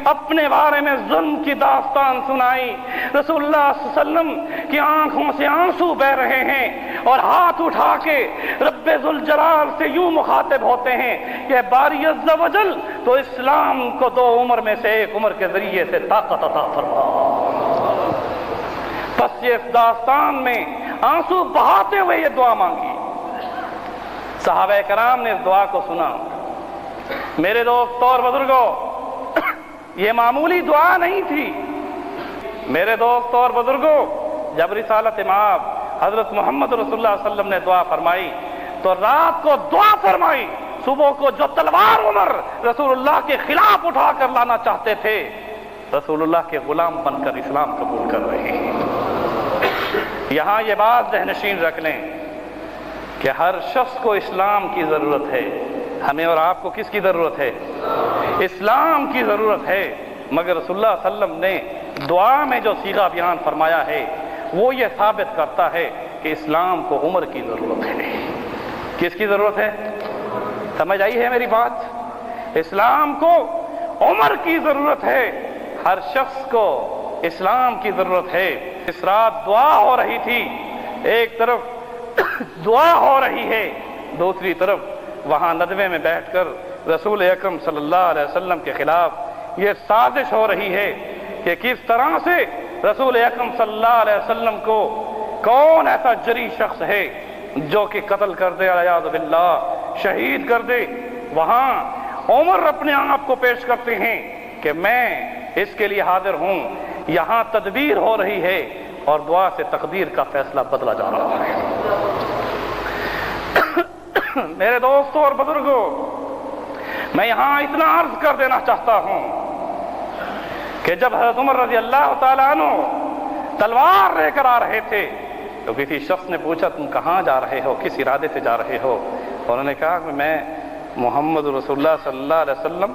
اپنے بارے میں ظلم کی داستان سنائی۔ رسول اللہ صلی اللہ علیہ وسلم کی آنکھوں سے آنسو بہ رہے ہیں اور ہاتھ اٹھا کے رب ذوالجلال سے یوں مخاطب ہوتے ہیں کہ باری عز و جل تو اسلام کو 2 عمر میں سے 1 عمر کے ذریعے سے طاقت عطا فرما۔ بس یہ اس داستان میں آنسو بہاتے ہوئے یہ دعا مانگی۔ صحابہ کرام نے اس دعا کو سنا۔ میرے دوستوں اور بزرگوں، یہ معمولی دعا نہیں تھی۔ میرے دوستوں اور بزرگوں، جب رسالت مآب حضرت محمد رسول اللہ صلی اللہ علیہ وسلم نے دعا فرمائی تو رات کو دعا فرمائی، صبح کو جو تلوار عمر رسول اللہ کے خلاف اٹھا کر لانا چاہتے تھے، رسول اللہ کے غلام بن کر اسلام قبول کر رہے ہیں۔ یہاں یہ بات ذہن نشین رکھ لیں کہ ہر شخص کو اسلام کی ضرورت ہے۔ ہمیں اور آپ کو کس کی ضرورت ہے؟ اسلام کی ضرورت ہے۔ مگر رسول اللہ صلی اللہ علیہ وسلم نے دعا میں جو صیغہ بیان فرمایا ہے وہ یہ ثابت کرتا ہے کہ اسلام کو عمر کی ضرورت ہے۔ کس کی ضرورت ہے؟ سمجھ آئی ہے میری بات؟ اسلام کو عمر کی ضرورت ہے، ہر شخص کو اسلام کی ضرورت ہے۔ اس رات دعا ہو رہی تھی، ایک طرف دعا ہو رہی ہے، دوسری طرف وہاں ندوے میں بیٹھ کر رسول اکرم صلی اللہ علیہ وسلم کے خلاف یہ سازش ہو رہی ہے کہ کس طرح سے رسول اکرم صلی اللہ علیہ وسلم کو کون ایسا جری شخص ہے جو کہ قتل کر دے، اعوذ باللہ، شہید کر دے۔ وہاں عمر اپنے آپ کو پیش کرتے ہیں کہ میں اس کے لیے حاضر ہوں۔ یہاں تدبیر ہو رہی ہے اور دعا سے تقدیر کا فیصلہ بدلا جا رہا ہے۔ میرے دوستوں اور بزرگوں، میں یہاں اتنا عرض کر دینا چاہتا ہوں کہ جب حضرت عمر رضی اللہ تعالیٰ عنہ تلوار لے کر آ رہے تھے تو کسی شخص نے پوچھا تم کہاں جا رہے ہو، کس ارادے سے جا رہے ہو؟ انہوں نے کہا کہ میں محمد رسول اللہ صلی اللہ علیہ وسلم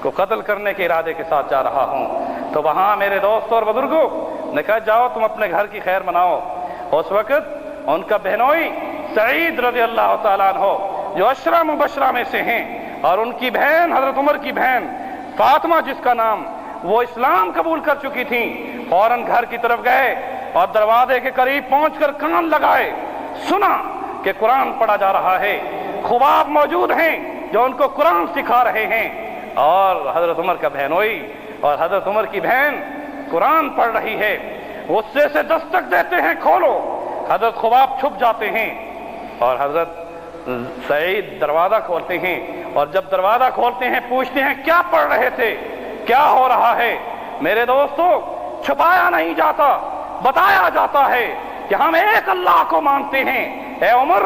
کو قتل کرنے کے ارادے کے ساتھ جا رہا ہوں۔ تو وہاں میرے دوستوں اور بزرگوں نے کہا جاؤ تم اپنے گھر کی خیر مناؤ۔ اس وقت ان کا بہنوئی سعید رضی اللہ تعالیٰ عنہ جو عشرہ مبشرہ میں سے ہیں اور ان کی بہن حضرت عمر کی بہن فاطمہ جس کا نام، وہ اسلام قبول کر چکی تھیں، فوراً گھر کی طرف گئے اور دروازے کے قریب پہنچ کر کان لگائے، سنا کہ قرآن پڑھا جا رہا ہے، خواب موجود ہیں جو ان کو قرآن سکھا رہے ہیں، اور حضرت عمر کا بہنوئی اور حضرت عمر کی بہن قرآن پڑھ رہی ہے۔ غصے سے دستک دیتے ہیں کھولو، حضرت خواب چھپ جاتے ہیں اور حضرت سعید دروازہ کھولتے ہیں، اور جب دروازہ کھولتے ہیں پوچھتے ہیں کیا پڑھ رہے تھے، کیا ہو رہا ہے؟ میرے دوستو، چھپایا نہیں جاتا، بتایا جاتا ہے کہ ہم ایک اللہ کو مانتے ہیں۔ اے عمر،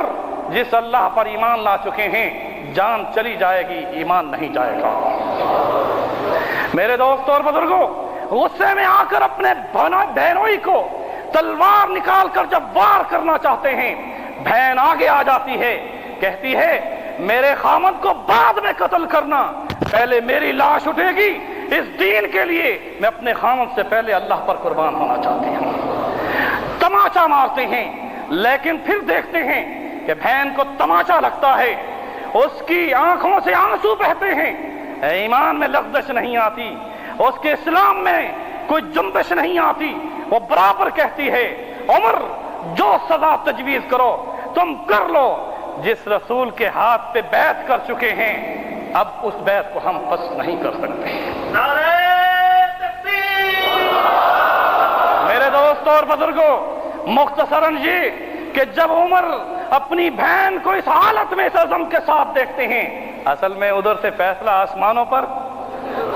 جس اللہ پر ایمان لا چکے ہیں جان چلی جائے گی، ایمان نہیں جائے گا۔ میرے دوستوں اور بزرگوں، غصے میں آ کر اپنے بہنوئی کو تلوار نکال کر جب وار کرنا چاہتے ہیں، بہن آگے آ جاتی ہے، کہتی ہے میرے خامد کو بعد میں قتل کرنا، پہلے میری لاش اٹھے گی، اس دین کے لیے میں اپنے خامد سے پہلے اللہ پر قربان ہونا چاہتی ہوں۔ تماچا مارتے ہیں، لیکن پھر دیکھتے ہیں کہ بہن کو تماچا لگتا ہے، اس کی آنکھوں سے آنسو بہتے ہیں، ایمان میں لغزش نہیں آتی، اس کے اسلام میں کوئی جنبش نہیں آتی۔ وہ برابر کہتی ہے عمر، جو سزا تجویز کرو تم کر لو، جس رسول کے ہاتھ پہ بیعت کر چکے ہیں اب اس بیعت کو ہم پس نہیں کر سکتے۔ نعرہ تکبیر! میرے دوستوں اور بزرگوں، مختصراً یہ کہ جب عمر اپنی بہن کو اس حالت میں اس عزم کے ساتھ دیکھتے ہیں، اصل میں ادھر سے فیصلہ آسمانوں پر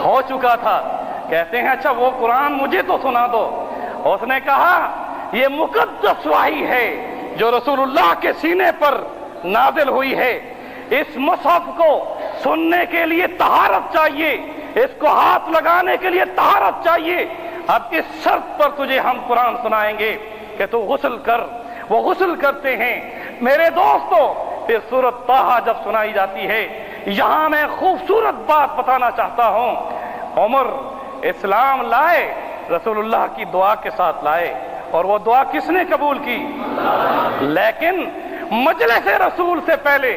ہو چکا تھا، کہتے ہیں اچھا وہ قرآن مجھے تو سنا دو۔ اس نے کہا یہ مقدس وحی ہے جو رسول اللہ کے سینے پر نازل ہوئی ہے، اس مصحف کو سننے کے لیے طہارت چاہیے، اس کو ہاتھ لگانے کے لیے طہارت چاہیے، اب اس شرط پر تجھے ہم قرآن سنائیں گے کہ تو غسل کر۔ وہ غسل کرتے ہیں۔ میرے دوستو، پھر سورۃ طٰہٰ جب سنائی جاتی ہے، یہاں میں خوبصورت بات بتانا چاہتا ہوں، عمر اسلام لائے، رسول اللہ کی دعا کے ساتھ لائے، اور وہ دعا کس نے قبول کی؟ لیکن مجلس رسول سے پہلے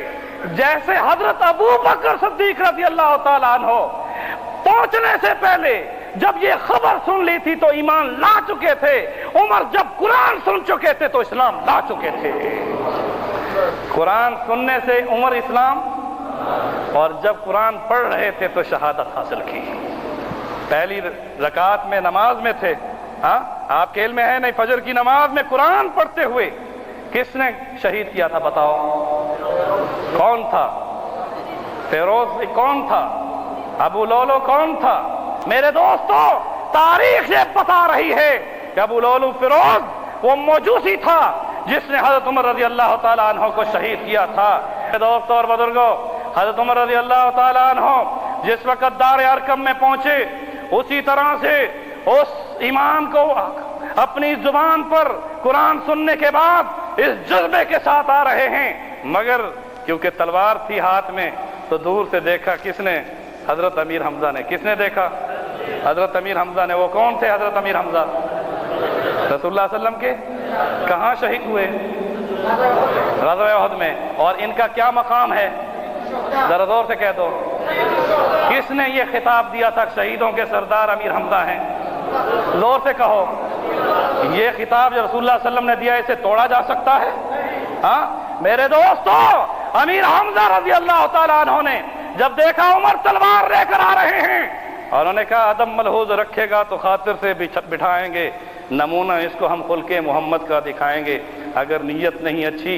جیسے حضرت ابو بکر صدیق رضی اللہ تعالیٰ عنہ پہنچنے سے پہلے جب یہ خبر سن لی تھی تو ایمان لا چکے تھے، عمر جب قرآن سن چکے تھے تو اسلام لا چکے تھے۔ قرآن سننے سے عمر اسلام، اور جب قرآن پڑھ رہے تھے تو شہادت حاصل کی۔ پہلی رکعت میں نماز میں تھے، ہاں آپ کے علم میں ہے نہیں، فجر کی نماز میں قرآن پڑھتے ہوئے کس نے شہید کیا تھا بتاؤ؟ کون تھا؟ فیروز کون تھا؟ ابو لولو کون تھا؟ میرے دوستو، تاریخ یہ بتا رہی ہے کہ ابو لولو فیروز وہ موجوسی تھا جس نے حضرت عمر رضی اللہ تعالیٰ عنہ کو شہید کیا تھا۔ میرے دوستو اور بزرگوں، حضرت عمر رضی اللہ تعالیٰ عنہ جس وقت دار ارقم میں پہنچے، اسی طرح سے اس امام کو اپنی زبان پر قرآن سننے کے بعد اس جذبے کے ساتھ آ رہے ہیں، مگر کیونکہ تلوار تھی ہاتھ میں تو دور سے دیکھا کس نے؟ حضرت امیر حمزہ نے۔ کس نے دیکھا؟ حضرت امیر حمزہ نے۔ وہ کون تھے حضرت امیر حمزہ؟ رسول اللہ صلی اللہ علیہ وسلم کے کہاں شہید ہوئے؟ غزوہ احد میں۔ اور ان کا کیا مقام ہے؟ ذرا زور سے کہہ دو، کس نے یہ خطاب دیا تھا شہیدوں کے سردار امیر حمزہ ہیں؟ زور سے کہو۔ یہ خطاب جو رسول اللہ صلی اللہ علیہ وسلم نے دیا، اسے توڑا جا سکتا ہے؟ ہاں میرے دوستو، امیر حمزہ رضی اللہ تعالیٰ عنہ نے جب دیکھا عمر تلوار لے کر آ رہے ہیں، اور انہوں نے کہا عدم ملحوظ رکھے گا تو خاطر سے بٹھائیں گے، نمونہ اس کو ہم خلق محمد کا دکھائیں گے، اگر نیت نہیں اچھی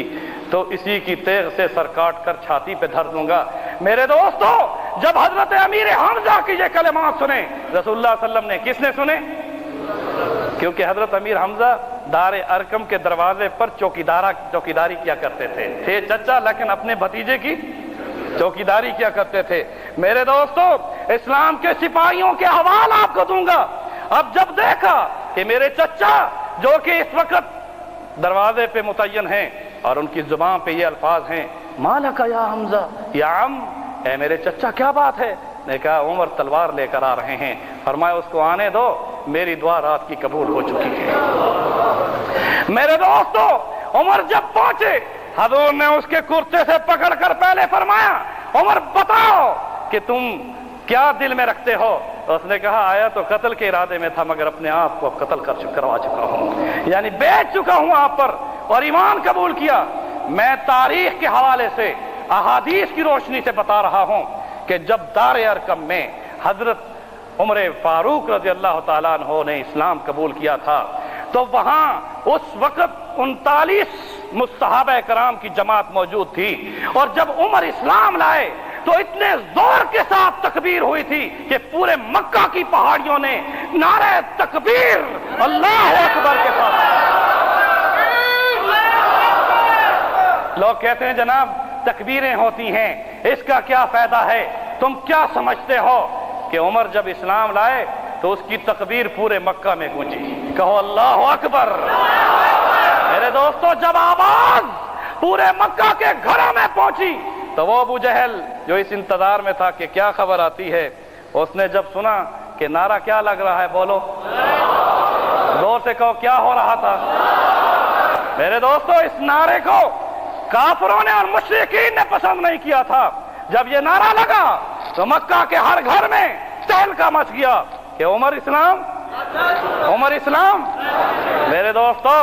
تو اسی کی تیغ سے سر کاٹ کر چھاتی پہ دھر دوں گا۔ میرے دوستو، جب حضرت امیر حمزہ کی یہ کلمات سنے رسول اللہ صلی اللہ علیہ وسلم نے، کس نے سنے؟ کیونکہ حضرت امیر حمزہ دار ارقم کے دروازے پر چوکیداری کیا کرتے تھے چچا، لیکن اپنے بھتیجے کی چوکیداری کیا کرتے تھے۔ میرے دوستو، اسلام کے سپاہیوں کے حوالے آپ کو دوں گا۔ اب جب دیکھا کہ میرے چچا جو کہ اس وقت دروازے پہ متعین ہیں اور ان کی زبان پہ یہ الفاظ ہیں، مالک یا حمزہ، یا عم، اے میرے چچا کیا بات ہے؟ نے کہا عمر تلوار لے کر آ رہے ہیں۔ فرمایا اس کو آنے دو، میری دعا رات کی قبول ہو چکی ہے۔ میرے دوستو، عمر جب پہنچے، حضور نے اس کے کرتے سے پکڑ کر پہلے فرمایا عمر بتاؤ کہ تم کیا دل میں رکھتے ہو؟ اس نے کہا آیا تو قتل کے ارادے میں تھا، مگر اپنے آپ کو قتل کروا چکا ہوں، یعنی بیچ چکا ہوں آپ پر، اور ایمان قبول کیا۔ میں تاریخ کے حوالے سے احادیث کی روشنی سے بتا رہا ہوں کہ جب دار ارقم میں حضرت عمر فاروق رضی اللہ تعالیٰ عنہ نے اسلام قبول کیا تھا تو وہاں اس وقت 39 صحابہ کرام کی جماعت موجود تھی، اور جب عمر اسلام لائے تو اتنے زور کے ساتھ تکبیر ہوئی تھی کہ پورے مکہ کی پہاڑیوں نے نعرہ تکبیر اللہ اکبر کے ساتھ۔ لوگ کہتے ہیں جناب تکبیریں ہوتی ہیں، اس کا کیا فائدہ ہے؟ تم کیا سمجھتے ہو کہ عمر جب اسلام لائے تو اس کی تکبیر پورے مکہ میں گونجی؟ کہو اللہ اکبر۔ میرے دوستو، جب آواز پورے مکہ کے گھروں میں پہنچی تو وہ ابو جہل جو اس انتظار میں تھا کہ کیا خبر آتی ہے، اس نے جب سنا کہ نعرہ کیا لگ رہا ہے، بولو زور سے کہو کیا ہو رہا تھا؟ میرے دوستو، اس نعرے کو کافروں نے اور مشرکین نے پسند نہیں کیا تھا۔ جب یہ نعرہ لگا تو مکہ کے ہر گھر میں تہلکہ مچ گیا کہ عمر اسلام، عمر اسلام۔ میرے دوستو،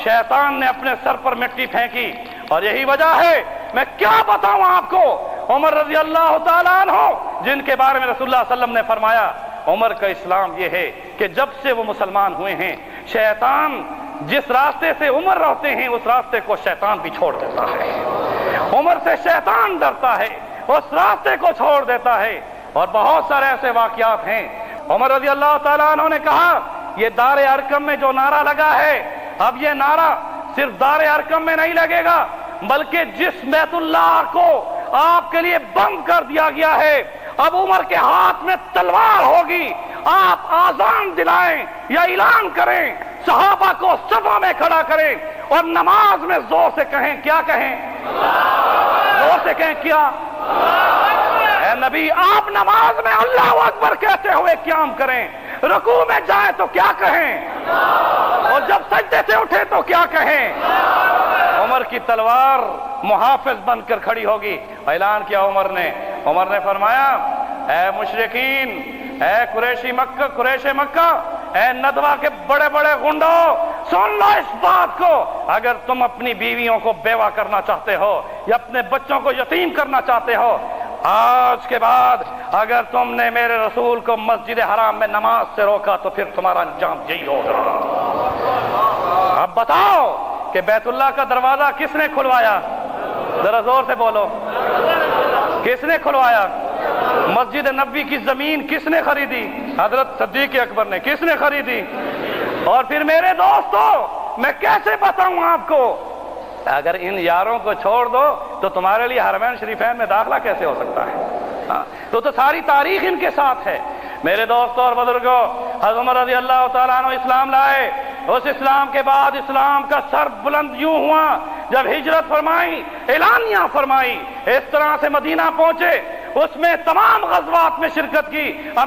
شیطان نے اپنے سر پر مٹی پھینکی، اور یہی وجہ ہے، میں کیا بتاؤں آپ کو، عمر رضی اللہ تعالیٰ عنہ جن کے بارے میں رسول اللہ صلی اللہ علیہ وسلم نے فرمایا عمر کا اسلام یہ ہے کہ جب سے وہ مسلمان ہوئے ہیں، شیطان جس راستے سے عمر رہتے ہیں اس راستے کو شیطان بھی چھوڑ دیتا ہے۔ عمر سے شیطان ڈرتا ہے، اس راستے کو چھوڑ دیتا ہے، اور بہت سارے ایسے واقعات ہیں۔ عمر رضی اللہ تعالیٰ عنہ نے کہا یہ دار ارقم میں جو نعرہ لگا ہے، اب یہ نعرہ صرف دار ارقم میں نہیں لگے گا، بلکہ جس بیت اللہ کو آپ کے لیے بند کر دیا گیا ہے، اب عمر کے ہاتھ میں تلوار ہوگی، آپ آذان دلائیں یا اعلان کریں، صحابہ کو صفوں میں کھڑا کریں اور نماز میں زور سے کہیں، کیا کہیں؟ زور سے کہیں کیا؟ اے نبی، آپ نماز میں اللہ اکبر کہتے ہوئے قیام کریں، رکوع میں جائیں تو کیا کہیں، اور جب سجدے سے اٹھے تو کیا کہیں؟ عمر کی تلوار محافظ بن کر کھڑی ہوگی۔ اعلان کیا عمر نے فرمایا اے مشرکین، اے قریش مکہ، اے ندوہ کے بڑے بڑے گنڈوں، سن لو اس بات کو، اگر تم اپنی بیویوں کو بیوہ کرنا چاہتے ہو یا اپنے بچوں کو یتیم کرنا چاہتے ہو، آج کے بعد اگر تم نے میرے رسول کو مسجد حرام میں نماز سے روکا تو پھر تمہارا انجام یہی ہوگا۔ اب بتاؤ کہ بیت اللہ کا دروازہ کس نے کھلوایا؟ ذرا زور سے بولو، کس نے کھلوایا؟ مسجد نبوی کی زمین کس نے خریدی؟ حضرت صدیق اکبر نے۔ کس نے خریدی؟ اور پھر میرے دوستو، میں کیسے بتاؤں آپ کو، اگر ان یاروں کو چھوڑ دو تو تمہارے لیے حرمین شریفین میں داخلہ کیسے ہو سکتا ہے؟ تو ساری تاریخ ان کے ساتھ ہے۔ میرے دوستوں اور بزرگوں، حضرت عمر رضی اللہ تعالیٰ عنہ اسلام لائے، اس اسلام کے بعد اسلام کا سر بلند یوں ہوا جب ہجرت فرمائی، اعلانیہ فرمائی، اس طرح سے مدینہ پہنچے، اس میں تمام غزوات میں شرکت کی۔ اب